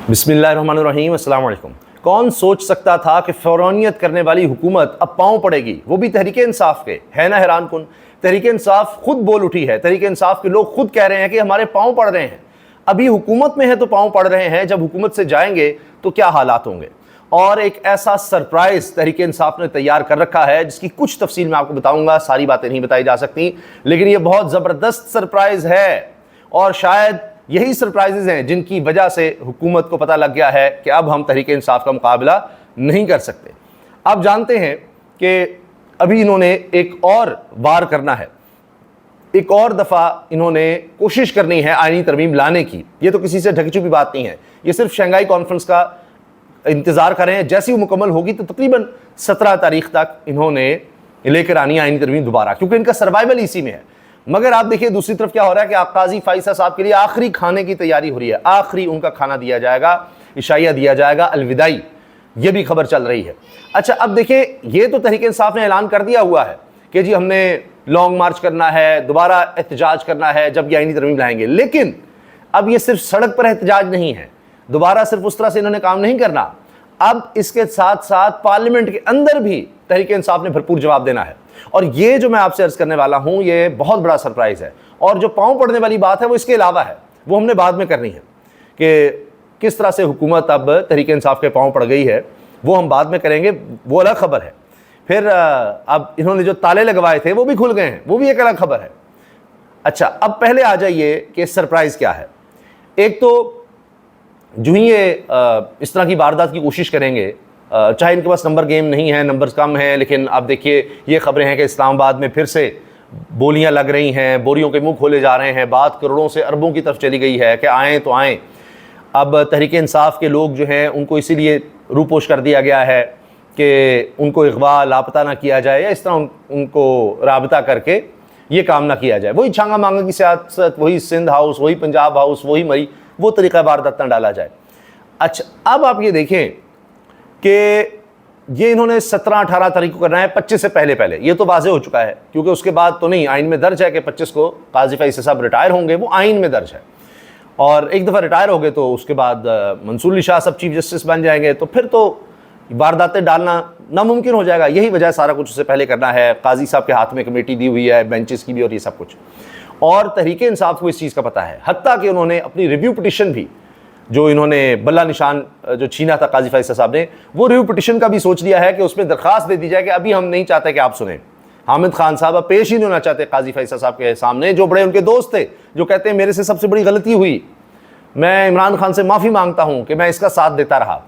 बिस्मिल्लाहिर्रहमानिर्रहीम, अस्सलाम वालेकुम। कौन सोच सकता था कि फ़ौरानियत करने वाली हुकूमत अब पाँव पड़ेगी, वो भी तहरीक इंसाफ के। है ना हैरान कुन। तहरीक इंसाफ खुद बोल उठी है, तहरीक इंसाफ के लोग खुद कह रहे हैं कि हमारे पाँव पड़ रहे हैं। अभी हुकूमत में है तो पाँव पड़ रहे हैं, जब हुकूमत से जाएंगे तो क्या हालात होंगे। और एक ऐसा सरप्राइज तहरीक इंसाफ ने तैयार कर रखा है जिसकी कुछ तफसील मैं आपको बताऊंगा, सारी बातें नहीं बताई जा सकती, लेकिन ये बहुत ज़बरदस्त सरप्राइज है। और शायद यही सरप्राइजेज हैं जिनकी वजह से हुकूमत को पता लग गया है कि अब हम तहरीक इंसाफ का मुकाबला नहीं कर सकते। आप जानते हैं कि अभी इन्होंने एक और वार करना है, एक और दफ़ा इन्होंने कोशिश करनी है आईनी तरमीम लाने की। ये तो किसी से ढकी छुपी बात नहीं है, ये सिर्फ शंघाई कॉन्फ्रेंस का इंतज़ार कर रहे हैं। जैसी वो मुकम्मल होगी तो तकरीबन 17 तारीख तक इन्होंने लेकर आनी है आईनी तरमीम दोबारा, क्योंकि इनका सर्वाइवल इसी में है। मगर आप देखिए दूसरी तरफ क्या हो रहा है कि काजी फाइसा साहब के लिए आखिरी खाने की तैयारी हो रही है। आखिरी उनका खाना दिया जाएगा, इशाइया दिया जाएगा, अलविदाई, ये भी खबर चल रही है। अच्छा, अब देखिए ये तो तहरीक इंसाफ ने ऐलान कर दिया हुआ है कि जी हमने लॉन्ग मार्च करना है, दोबारा एहतजाज करना है जब ये आईनी तरमीम लाएंगे। लेकिन अब ये सिर्फ सड़क पर एहतजाज नहीं है, दोबारा सिर्फ उस तरह से इन्होंने काम नहीं करना। अब इसके साथ साथ पार्लियामेंट के अंदर भी तहरीक इंसाफ ने भरपूर जवाब देना है। और ये जो मैं आपसे अर्ज करने वाला हूं, ये बहुत बड़ा सरप्राइज है। और जो पांव पड़ने वाली बात है वो इसके अलावा है, वो हमने बाद में करनी है कि किस तरह से हुकूमत अब तहरीक इंसाफ के पांव पड़ गई है, वो हम बाद में करेंगे, वो अलग खबर है। फिर अब इन्होंने जो ताले लगवाए थे वो भी खुल गए हैं, वो भी एक अलग खबर है। अच्छा, अब पहले आ जाइए कि सरप्राइज क्या है। एक तो जो ही ये इस तरह की वारदात की कोशिश करेंगे, चाहे इनके पास नंबर गेम नहीं है, नंबर्स कम हैं, लेकिन अब देखिए ये खबरें हैं कि इस्लामाबाद में फिर से बोलियां लग रही हैं, बोरियों के मुंह खोले जा रहे हैं, बात करोड़ों से अरबों की तरफ चली गई है कि आएँ तो आएँ। अब तहरीक इंसाफ के लोग जो हैं उनको इसीलिए रूपोश कर दिया गया है कि उनको अगवा लापता ना किया जाए, या इस तरह उनको राबता करके ये काम ना किया जाए। वही छांगा मांगा की सियासत, वही सिंध हाउस, वही पंजाब हाउस, वही मरी, वो तरीक़ा वारदात ना डाला जाए। अच्छा, अब आप ये देखें कि ये इन्होंने 17-18 तारीख को करना है, 25 से पहले पहले। ये तो वाज़ेह हो चुका है, क्योंकि उसके बाद तो नहीं, आइन में दर्ज है कि 25 को काजी फैसल साहब रिटायर होंगे, वो आइन में दर्ज है। और एक दफ़ा रिटायर हो गए तो उसके बाद मंसूर अली शाह साहब चीफ जस्टिस बन जाएंगे, तो फिर तो वारदातें डालना नामुमकिन हो जाएगा। यही वजह सारा कुछ उससे पहले करना है। काजी साहब के हाथ में कमेटी दी हुई है, बेंचेस की भी, और ये सब कुछ। और तहरीक इंसाफ को इस चीज़ का पता है, हत्ता कि उन्होंने अपनी रिव्यू पिटिशन भी, जो इन्होंने बल्ला निशान जो छीना था काजी फैसल साहब ने, वो रिव्यू पिटिशन का भी सोच लिया है कि उसमें दरख्वास्त दे दी जाए कि अभी हम नहीं चाहते कि आप सुने। हामिद खान साहब अब पेश ही नहीं होना चाहते काजी फैसल साहब के सामने, जो बड़े उनके दोस्त थे, जो कहते हैं मेरे से सबसे बड़ी गलती हुई, मैं इमरान खान से माफ़ी मांगता हूँ कि मैं इसका साथ देता रहा,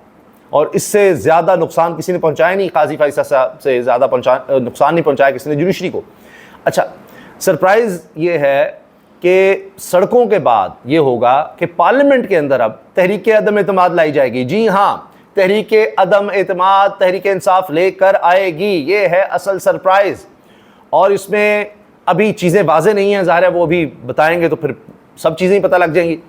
और इससे ज़्यादा नुकसान किसी ने पहुँचाया नहीं, काजी फैसल साहब से ज़्यादा नुकसान नहीं पहुँचाया किसी ने जुडिशरी को। अच्छा, सरप्राइज़ ये है कि सड़कों के बाद ये होगा कि पार्लियामेंट के अंदर अब तहरीक अदम एतमाद लाई जाएगी। जी हाँ, तहरीक अदम एतमाद तहरीक इंसाफ लेकर आएगी, ये है असल सरप्राइज़। और इसमें अभी चीज़ें वाज़ेह नहीं हैं, ज़ाहिर है वो अभी बताएंगे तो फिर सब चीज़ें ही पता लग जाएंगी।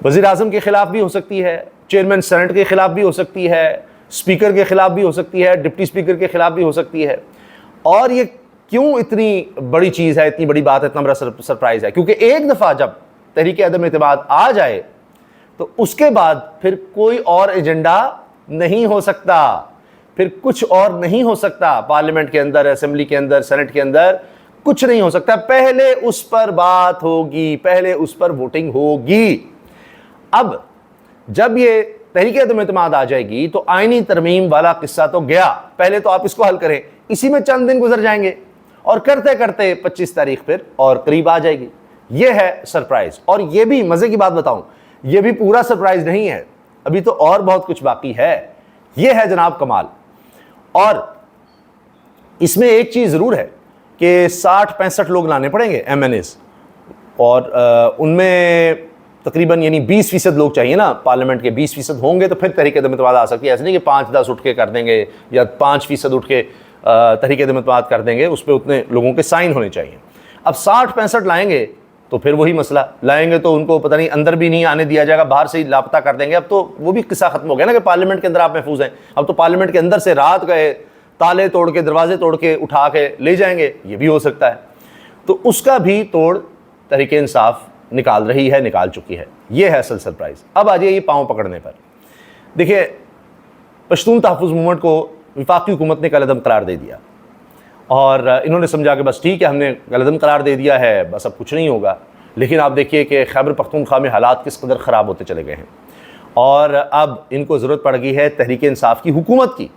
वज़ीर आज़म के ख़िलाफ़ भी हो सकती है, चेयरमैन सेनेट के ख़िलाफ़ भी हो सकती है, स्पीकर के ख़िलाफ़ भी हो सकती है, डिप्टी स्पीकर के ख़िलाफ़ भी हो सकती है। और ये क्यों इतनी बड़ी चीज़ है, इतनी बड़ी बात है, इतना बड़ा सरप्राइज़ है? क्योंकि एक दफ़ा जब तहरीक अदम एतमाद आ जाए तो उसके बाद फिर कोई और एजेंडा नहीं हो सकता, फिर कुछ और नहीं हो सकता। पार्लियामेंट के अंदर, असेंबली के अंदर, सेनेट के अंदर कुछ नहीं हो सकता। पहले उस पर बात होगी, पहले उस पर वोटिंग होगी। अब जब ये तहरीक अदम एतमाद आ जाएगी तो आईनी तरमीम वाला किस्सा तो गया, पहले तो आप इसको हल करें। इसी में चंद दिन गुजर जाएंगे और करते करते 25 तारीख फिर और करीब आ जाएगी। यह है सरप्राइज। और यह भी मजे की बात बताऊं, यह भी पूरा सरप्राइज नहीं है, अभी तो और बहुत कुछ बाकी है। यह है जनाब कमाल। और इसमें एक चीज जरूर है कि 60-65 लोग लाने पड़ेंगे MNAs, और उनमें तकरीबन यानी 20% लोग चाहिए ना, पार्लियामेंट के 20% होंगे तो फिर तहरीक अदम एतमाद आ सकती है। ऐसे नहीं कि 5-10 उठ के कर देंगे या 5% उठ के तहरीक अदम एतमाद कर देंगे, उस पर उतने लोगों के साइन होने चाहिए। अब 60-65 लाएंगे तो फिर वही मसला, लाएंगे तो उनको पता नहीं अंदर भी नहीं आने दिया जाएगा, बाहर से ही लापता कर देंगे। अब तो वो भी किस्सा खत्म हो गया ना कि पार्लियामेंट के अंदर आप महफूज हैं। अब तो पार्लियामेंट के अंदर से रात गए, ताले तोड़ के, दरवाजे तोड़ के उठा के ले जाएंगे, ये भी हो सकता है। तो उसका भी तोड़ तहरीक इंसाफ निकाल रही है, निकाल चुकी है। ये है असल सरप्राइज़। अब आ जाइए पाँव पकड़ने पर। देखिए, पश्तून तहफ़्फ़ुज़ मूवमेंट को वफाकी हुकूमत ने कलअदम करार दे दिया और इन्होंने समझा कि बस ठीक है, हमने कलअदम करार दे दिया है, बस अब कुछ नहीं होगा। लेकिन आप देखिए कि खैबर पख्तूनख्वा में हालात किस कदर ख़राब होते चले गए हैं और अब इनको ज़रूरत पड़ गई है तहरीक इंसाफ की हुकूमत की,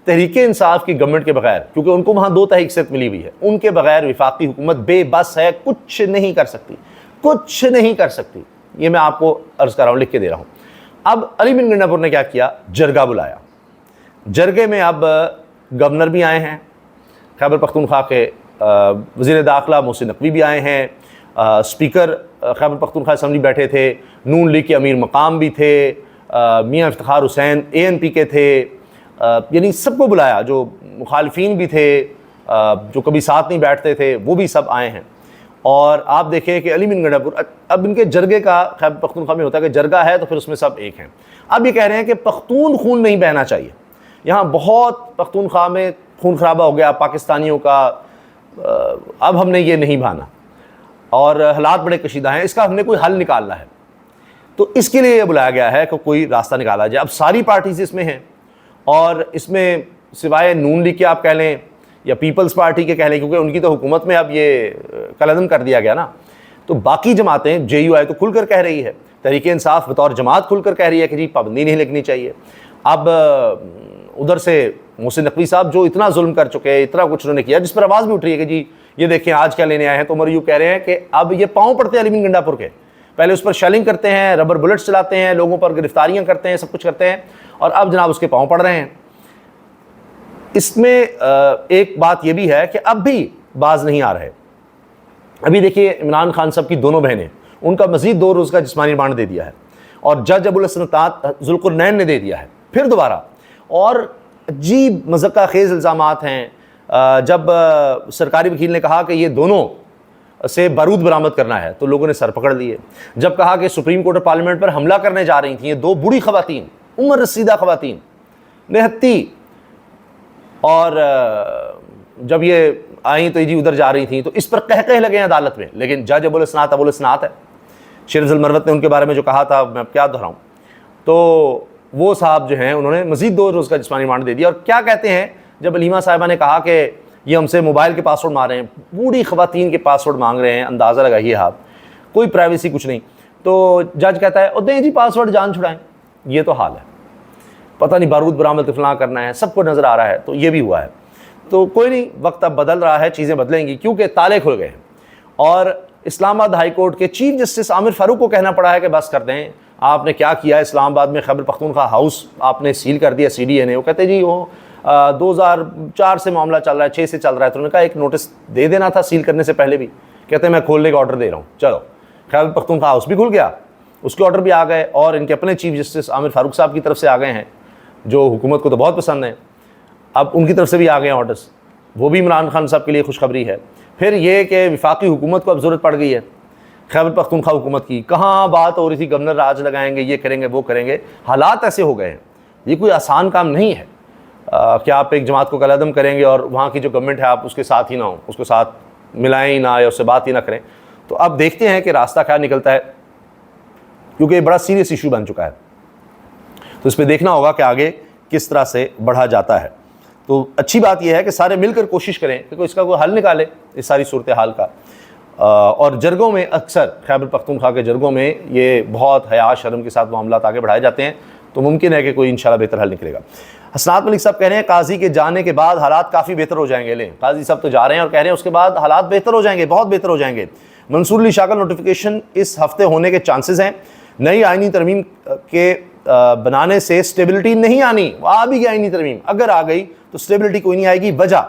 तहरीक इंसाफ की गवर्नमेंट के बगैर, क्योंकि उनको वहाँ 2 तरह की अक्सरियत मिली हुई है। उनके बगैर वफाकी हुकूमत बेबस है, कुछ नहीं कर सकती, कुछ नहीं कर सकती। ये मैं आपको अर्ज़ कर रहा हूँ, लिख के दे रहा हूँ। अब अली बिन गंडापुर ने क्या किया, जरगा बुलाया। जरगे में अब गवर्नर भी आए हैं, खैबर पख्तूनख्वा के वज़ीर दाखिला मोहसिन नकवी भी आए हैं, स्पीकर खैबर पख्तूनख्वा असम्बली बैठे थे, नून लीग के अमीर मकाम भी थे, मियाँ इफ्तिखार हुसैन ANP के थे, यानी सबको बुलाया। जो मुखालिफिन भी थे, जो कभी साथ नहीं बैठते थे, वो भी सब आए हैं। और आप देखें कि अली बिन गंडापुर, अब इनके जरगे का खैबर पख्तूनख्वा में होता है कि जरगा है तो फिर उसमें सब एक हैं। अब ये कह रहे हैं कि पख्तून खून नहीं बहना चाहिए। यहाँ बहुत पख्तूनख्वा में खून खराबा हो गया पाकिस्तानियों का, अब हमने ये नहीं बहाना और हालात बड़े कशीदा हैं, इसका हमने कोई हल निकालना है। तो इसके लिए बुलाया गया है कि कोई रास्ता निकाला जाए। अब सारी पार्टीज इसमें हैं और इसमें सिवाय नून लीग के आप कह लें या पीपल्स पार्टी के कह लें, क्योंकि उनकी तो हुकूमत में अब ये कलअदम कर दिया गया ना, तो बाकी जमातें JUI तो खुलकर कह रही है, तहरीक इंसाफ बतौर जमात खुलकर कह रही है कि जी पाबंदी नहीं लगनी चाहिए। अब उधर से मोहसिन नकवी साहब जो इतना जुल्म कर चुके हैं, इतना कुछ उन्होंने किया, जिस पर आवाज़ भी उठ रही है कि जी ये देखें आज क्या लेने आए हैं। तो उमर यूँ कह रहे हैं कि अब ये पाँव पड़ते हैं अली बिन गंडापुर के, पहले उस पर शेलिंग करते हैं, रबर बुलेट्स चलाते हैं, लोगों पर गिरफ्तारियाँ करते हैं, सब कुछ करते हैं, और अब जनाब उसके पाँव पड़ रहे हैं। इसमें एक बात यह भी है कि अब भी बाज नहीं आ रहे। अभी देखिए इमरान खान साहब की दोनों बहनें, उनका मजीद 2 रोज़ का जिस्मानी रिमांड दे दिया है और जज अबुल हसन जुल्कुरनैन ने दे दिया है फिर दोबारा। और अजीब मज़क्का खेज़ इल्ज़ामात हैं। जब सरकारी वकील ने कहा कि ये दोनों से बारूद बरामद करना है तो लोगों ने सर पकड़ लिए। जब कहा कि सुप्रीम कोर्ट और पार्लियामेंट पर हमला करने जा रही थी ये 2 बूढ़ी ख़वातीन, उम्र रसीदा ख़वातीन, निहत्ती, और जब ये आई तो जी उधर जा रही थी, तो इस पर कह लगे अदालत में। लेकिन जज अबुल हसनात है, शेरज़ुल मरवत ने उनके बारे में जो कहा था मैं क्या दोहराऊँ, तो वो साहब जो हैं उन्होंने मज़ीद 2 रोज़ का जिस्मानी रिमांड दे दिया। और क्या कहते हैं, जब अलीमा साहिबा ने कहा कि ये हमसे मोबाइल के पासवर्ड मांग रहे हैं, बूढ़ी ख़वातीन के पासवर्ड मांग रहे हैं, अंदाज़ा लगाइए आप, कोई प्राइवेसी कुछ नहीं, तो जज कहता है दें जी पासवर्ड, जान छुड़ाएँ। ये तो हाल है, पता नहीं बारूद बरामद फलां करना है, सबको नज़र आ रहा है। तो ये भी हुआ है। तो कोई नहीं, वक्त अब बदल रहा है, चीज़ें बदलेंगी क्योंकि ताले खुल गए हैं। और इस्लामाबाद हाई कोर्ट के चीफ जस्टिस आमिर फारूक को कहना पड़ा है कि बस कर दें, आपने क्या किया, इस्लामाबाद में खैबर पख्तूनख्वा हाउस आपने सील कर दिया CDA ने। वो कहते जी वो 2004 से मामला चल रहा है, 6 से चल रहा है, तो उन्होंने कहा एक नोटिस दे देना था सील करने से पहले भी। कहते मैं खोलने का ऑर्डर दे रहा हूँ। चलो, खैबर पख्तूनख्वा हाउस भी खुल गया, उसके ऑर्डर भी आ गए और इनके अपने चीफ जस्टिस आमिर फारूक साहब की तरफ से आ गए हैं, जो हुकूमत को तो बहुत पसंद है। अब उनकी तरफ से भी आ गए ऑर्डर्स, वो भी इमरान खान साहब के लिए खुशखबरी है। फिर ये कि वफाकी हुकूमत को अब ज़रूरत पड़ गई है, खैबर पख्तूनख्वा हुकूमत की। कहाँ बात हो रही थी गवर्नर राज लगाएंगे, ये करेंगे वो करेंगे, हालात ऐसे हो गए हैं। ये कोई आसान काम नहीं है कि आप एक जमात को कलअदम करेंगे और वहाँ की जो गवर्नमेंट है आप उसके साथ ही ना हो, उसको साथ मिलाएं ही ना या उससे बात ही ना करें। तो अब देखते हैं कि रास्ता क्या निकलता है, क्योंकि ये बड़ा सीरियस इशू बन चुका है। तो इस पर देखना होगा कि आगे किस तरह से बढ़ा जाता है। तो अच्छी बात यह है कि सारे मिलकर कोशिश करें कि इसका कोई हल निकाले इस सारी सूरत हाल का। और जरगों में अक्सर खैबर पख्तूनख्वा के जरगों में ये बहुत हया शर्म के साथ मामला आगे बढ़ाए जाते हैं, तो मुमकिन है कि कोई इंशाल्लाह बेहतर हल निकलेगा। हसनात मलिक साहब कह रहे हैं काजी के जाने के बाद हालात काफ़ी बेहतर हो जाएंगे। लें, काजी साहब तो जा रहे हैं और कह रहे हैं उसके बाद हालात बेहतर हो जाएंगे, बहुत बेहतर हो जाएंगे। मंसूर अली शाह का नोटिफिकेशन इस हफ्ते होने के चांसेस हैं। नई आईनी तरमीम के बनाने से स्टेबिलिटी नहीं आनी, आ भी गई आईनी तरमीम, अगर आ गई तो स्टेबिलिटी कोई नहीं आएगी। वजह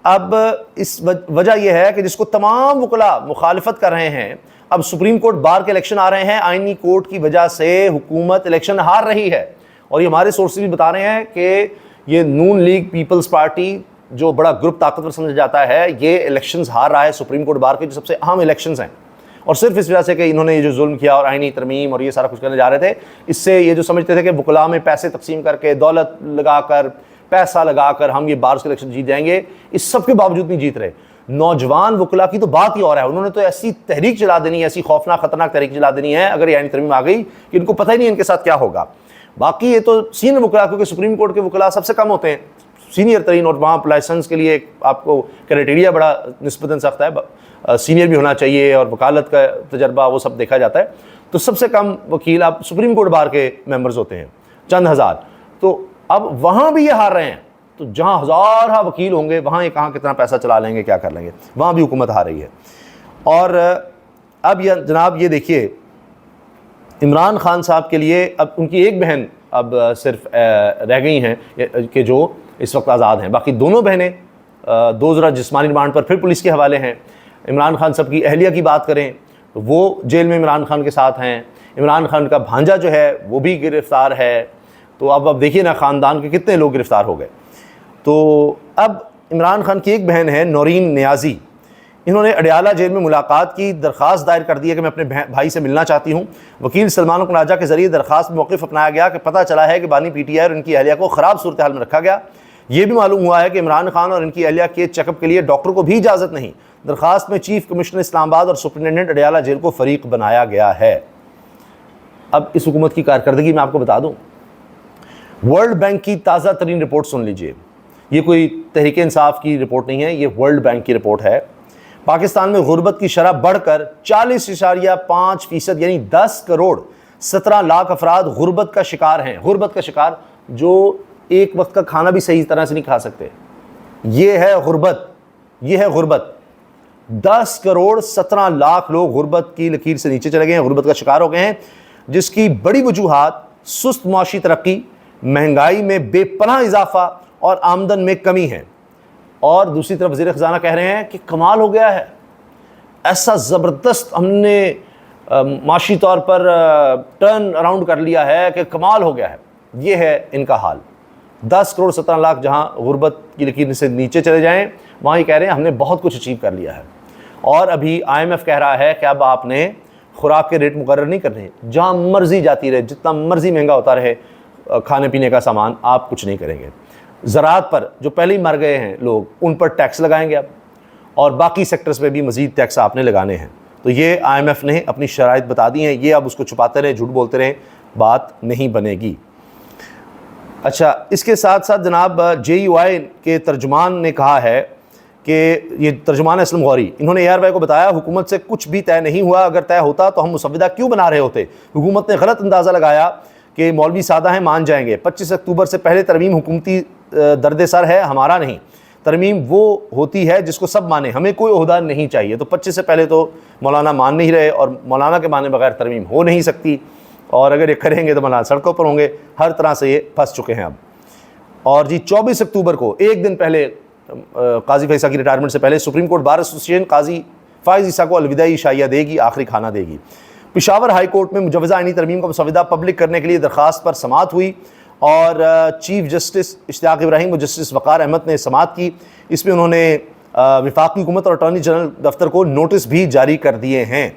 अब इस वजह यह है कि जिसको तमाम वकला मुखालफत कर रहे हैं, अब सुप्रीम कोर्ट बार के इलेक्शन आ रहे हैं, आईनी कोर्ट की वजह से हुकूमत इलेक्शन हार रही है। और ये हमारे सोर्सेज भी बता रहे हैं कि ये नून लीग पीपल्स पार्टी जो बड़ा ग्रुप ताकतवर समझा जाता है, ये इलेक्शंस हार रहा है सुप्रीम कोर्ट बार के जो सबसे अहम इलेक्शंस हैं। और सिर्फ इस वजह से कि इन्होंने ये जो जुल्म किया और आईनी तरमीम और ये सारा कुछ करने जा रहे थे, इससे ये जो समझते थे कि वकला में पैसे तकसीम करके, दौलत लगाकर, पैसा लगाकर हम ये बार के इलेक्शन जीत जाएंगे, इस सब के बावजूद नहीं जीत रहे। नौजवान वकला की तो बात ही और है। उन्होंने तो ऐसी तहरीक चला देनी है, ऐसी खौफनाक खतरनाक तहरीक चला देनी है अगर यानी तरमीम आ गई कि इनको पता ही नहीं इनके साथ क्या होगा। बाकी ये तो सीनियर वकला, क्योंकि सुप्रीम कोर्ट के वकला सबसे कम होते हैं, सीनियर तरीन, और वहाँ लाइसेंस के लिए आपको क्राइटेरिया बड़ा निस्बतन सख्त है, सीनियर भी होना चाहिए और वकालत का तजर्बा वो सब देखा जाता है। तो सबसे कम वकील आप सुप्रीम कोर्ट बार के मेंबर्स होते हैं, चंद हज़ार। तो अब वहाँ भी ये हार रहे हैं, तो जहाँ हज़ार वकील होंगे वहाँ ये कहाँ कितना पैसा चला लेंगे, क्या कर लेंगे, वहाँ भी हुकूमत हार रही है। और अब यह जनाब ये देखिए, इमरान खान साहब के लिए अब उनकी एक बहन अब सिर्फ रह गई हैं कि जो इस वक्त आज़ाद हैं, बाकी दोनों बहनें दो ज़रा जिस्मानी रिमांड पर फिर पुलिस के हवाले हैं। इमरान खान साहब की अहलिया की बात करें तो वो जेल में इमरान खान के साथ हैं। इमरान खान का भांजा जो है वो भी गिरफ़्तार है। तो अब देखिए ना, ख़ानदान के कितने लोग गिरफ़्तार हो गए। तो अब इमरान खान की एक बहन है नौरीन नियाज़ी, इन्होंने अडयाला जेल में मुलाकात की, दरख्वास्त दायर कर दी है कि मैं अपने भाई से मिलना चाहती हूँ। वकील सलमान कुनाजा के ज़रिए दरख्वास्त में मौक़िफ़ अपनाया गया कि पता चला है कि बानी PTI और इनकी अहलिया को ख़राब सूरत हाल में रखा गया। ये भी मालूम हुआ है कि इमरान खान और इनकी अहलिया के चेकअप के लिए डॉक्टर को भी इजाज़त नहीं। दरख्वास्त में चीफ कमिश्नर इस्लामाबाद और सुपरिटेंडेंट अडयाला जेल को फ़रीक बनाया गया है। अब इस हुकूमत की कारकर्दगी मैं आपको बता दूँ, वर्ल्ड बैंक की ताज़ा तरीन रिपोर्ट सुन लीजिए। ये कोई तहरीक इंसाफ की रिपोर्ट नहीं है, ये वर्ल्ड बैंक की रिपोर्ट है। पाकिस्तान में गुर्बत की शरह बढ़कर 40.5% यानी 10 करोड़ 17 लाख अफराद गुर्बत का शिकार हैं। गुर्बत का शिकार, जो एक वक्त का खाना भी सही तरह से नहीं खा सकते। ये है गुर्बत, ये है गुर्बत। 10 करोड़ 17 लाख लोग गुर्बत की लकीर से नीचे चले गए हैं, गुर्बत का शिकार हो गए हैं, जिसकी बड़ी वजूहात सुस्त मुआशी तरक्की, महंगाई में बेपनाह इजाफा और आमदन में कमी है। और दूसरी तरफ वज़ीर ख़ज़ाना कह रहे हैं कि कमाल हो गया है, ऐसा ज़बरदस्त हमने माशी तौर पर टर्न अराउंड कर लिया है कि कमाल हो गया है। ये है इनका हाल। 10 करोड़ 17 लाख जहाँ गुर्बत की लकीर से नीचे चले जाएं, वहाँ ये कह रहे हैं हमने बहुत कुछ अचीव कर लिया है। और अभी IMF कह रहा है कि अब आपने खुराक के रेट मुकर्रर नहीं करने, जहाँ मर्जी जाती रहे, जितना मर्जी महंगा होता रहे खाने पीने का सामान, आप कुछ नहीं करेंगे। ज़राअत पर जो पहले ही मर गए हैं लोग, उन पर टैक्स लगाएंगे अब, और बाकी सेक्टर्स पे भी मज़ीद टैक्स आपने लगाने हैं। तो ये IMF ने अपनी शराइत बता दी हैं, ये अब उसको छुपाते रहे, झूठ बोलते रहे, बात नहीं बनेगी। अच्छा, इसके साथ साथ जनाब JUI के तर्जुमान ने कहा है कि ये तर्जुमान असलम गौरी, इन्होंने ARY को बताया हुकूमत से कुछ भी तय नहीं हुआ, अगर तय होता तो हम मुसव्विदा क्यों बना रहे होते। हुकूमत ने गलत अंदाज़ा लगाया कि मौलवी सादा हैं, मान जाएंगे। 25 अक्टूबर से पहले तरमीम हुकूमती दर्द-ए-सर है, हमारा नहीं। तरमीम वो होती है जिसको सब माने, हमें कोई ओहदा नहीं चाहिए। तो 25 से पहले तो मौलाना मान नहीं रहे, और मौलाना के माने बगैर तरमीम हो नहीं सकती, और अगर ये करेंगे तो मौलाना सड़कों पर होंगे। हर तरह से ये फंस चुके हैं अब। और जी 24 अक्टूबर को, एक दिन पहले, काजी फैसा की रिटायरमेंट से पहले, सुप्रीम कोर्ट बार एसोसिएशन काजी फ़ाइज़ ईसा को अलविदाई शाइया देगी, आखिरी खाना देगी। पेशावर हाई कोर्ट में मुजव्वज़ा आईनी तरमीम का मुसव्विदा पब्लिक करने के लिए दरख्वास्त पर समाअत हुई, और चीफ जस्टिस इश्तियाक इब्राहिम और जस्टिस वक़ार अहमद ने समाअत की। इसमें उन्होंने वफाकी हुकूमत और अटॉर्नी जनरल दफ्तर को नोटिस भी जारी कर दिए हैं।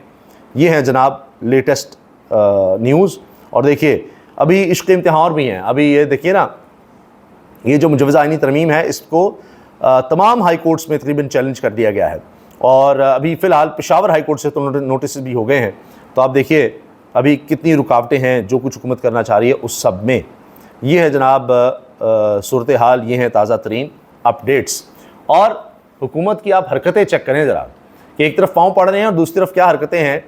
ये हैं जनाब लेटेस्ट न्यूज़। और देखिए अभी इश्क इम्तिहान भी हैं। अभी ये देखिए ना, ये जो मुजव्वज़ा आईनी तरमीम है, इसको तमाम हाई कोर्ट्स में तकरीबन चैलेंज कर दिया गया है, और अभी फ़िलहाल पेशावर हाई कोर्ट से तो नोटिस भी हो गए हैं। तो आप देखिए अभी कितनी रुकावटें हैं जो कुछ हुकूमत करना चाह रही है उस सब में। ये है जनाब सूरत हाल, ये हैं ताज़ा तरीन अपडेट्स। और हुकूमत की आप हरकतें चेक करें ज़रा, कि एक तरफ पाँव पड़ रहे हैं और दूसरी तरफ क्या हरकतें हैं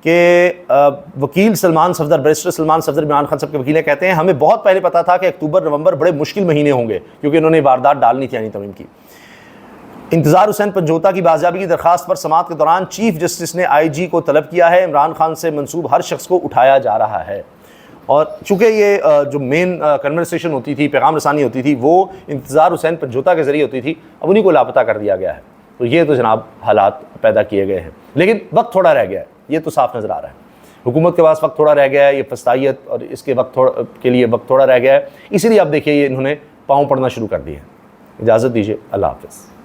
कि वकील सलमान सफदर, बैरिस्टर सलमान सफदर इमरान खान साहब के वकील कहते हैं हमें बहुत पहले पता था कि अक्टूबर नवंबर बड़े मुश्किल महीने होंगे, क्योंकि इन्होंने वारदात डालनी थी यानी तमीम की। इंतज़ार हुसैन पंजोता की बाजियाबी की दरख्वास्त पर समाअत के दौरान चीफ जस्टिस ने IG को तलब किया है। इमरान खान से मंसूब हर शख्स को उठाया जा रहा है। और चूँकि ये जो मेन कन्वर्सेशन होती थी, पैगाम रसानी होती थी, वो इंतज़ार हुसैन पंजोता के ज़रिए होती थी, अब उन्हीं को लापता कर दिया गया है। तो ये तो जनाब हालात पैदा किए गए हैं, लेकिन वक्त थोड़ा रह गया है, ये तो साफ नज़र आ रहा है। हुकूमत के पास वक्त थोड़ा रह गया है, ये फस्तायत और इसके के लिए वक्त थोड़ा रह गया है, इसीलिए आप देखिए ये इन्होंने पाँव पड़ना शुरू कर दिए हैं। इजाज़त दीजिए, अल्लाह हाफ़िज़।